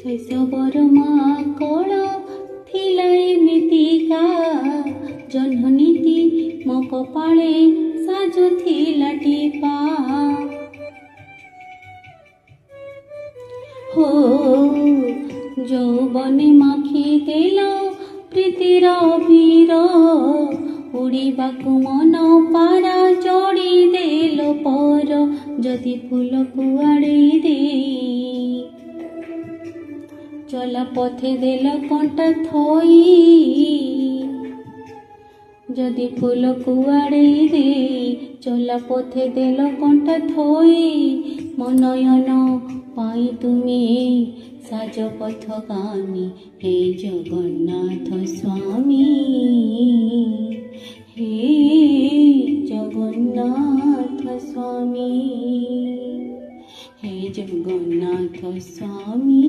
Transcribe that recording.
शैशवर माकड़ थिला एमितिका जह्ननीति मो कपाळे साजुथिला टीपा हो যৌবনে মাখি দেল প্রীতির বীর উড়িবাকু মন পারা জড়ি দেল পর যদি ফুল কুয়াড়ে দে চলা পথে দেল কଣ୍ଟା থই যদি ফুল কুয়াড়ে দে চলা পথে দেল কଣ୍ଟା থই মনয়ন পাই তুমি সাজ পথগামী হে জগন্নাথ স্বামী হে জগন্নাথ স্বামী হে জগন্নাথ স্বামী।